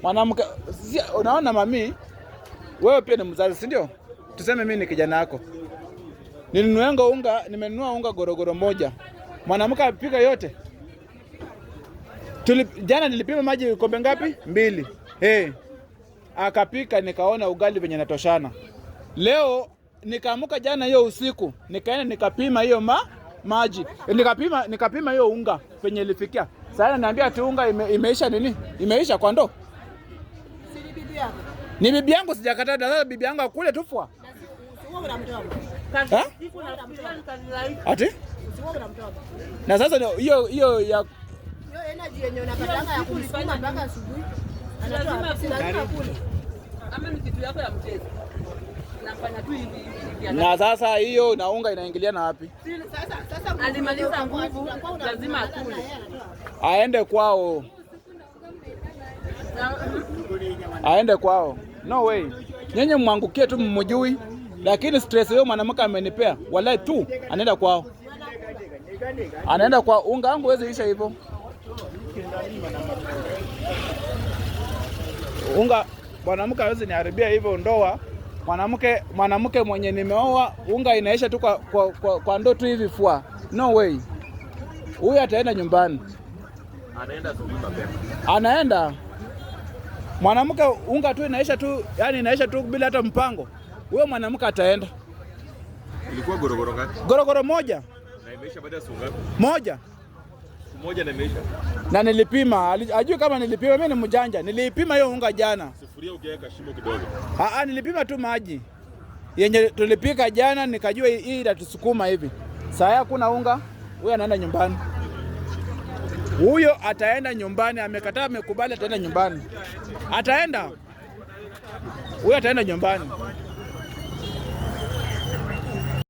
Mwanamke, unaona mami, wewe pia ni mzazi, si ndio? Tuseme mimi ni kijana yako. Nimenunua unga gorogoro moja. Mwanamke apika yote. Jana nilipima maji kikombe ngapi? 2. Akapika nikaona ugali venye natoshana. Leo nikaamuka jana hiyo usiku, nikaenda nikapima hiyo maji. Nikapima hiyo unga penye ilifikia. Sasa ananiambia ati unga imeisha nini? Imeisha kwa ndoo. Si bibi yako. Ni bibi yangu, sijakataa. Sasa bibi yangu akule tufwa. Ati? Na sasa hiyo ya energy yenye unapatanga ya kumsukuma mpaka asubuhi. Lazima kule. Ama ni kitu yako ya mchezo. Nafanya tu hivi. Na sasa hiyo na unga inaingiliana wapi? Sasa alimaliza nguvu, lazima akule. Aende kwao. Aende kwao. No way. Nyenye mwangukie tu mmjui. Lakini stress hiyo mwanamke amenipea. Wallahi tu anaenda kwao. Anaenda kwa unga wangu wezi isha hivyo. Unga mwanamke hawezi niharibia hivyo ndoa. Mwanamke mwenye nimeoa unga inaisha tu kwa ndoo tu hivi fua. No way. Huyu ataenda nyumbani. Anaenda asubuhi mapema. Anaenda. Mwanamke unga tu inaisha tu, yani inaisha tu bila hata mpango. Huyo mwanamke ataenda. Ilikuwa gorogoro ngapi? Gorogoro moja. Na imeisha baada ya siku ngapi? Moja. Siku moja na imeisha. Na nilipima, ajui kama nilipima, mimi ni mjanja. Nilipima hiyo unga jana. Sufuria ukiweka shimo kidogo. Nilipima tu maji. Yenye tulipika jana nikajua hii itatusukuma hivi. Sasa hakuna unga, huyo anaenda nyumbani. Huyo ataenda nyumbani, amekataa amekubali ataenda nyumbani. Ataenda. Huyo ataenda nyumbani.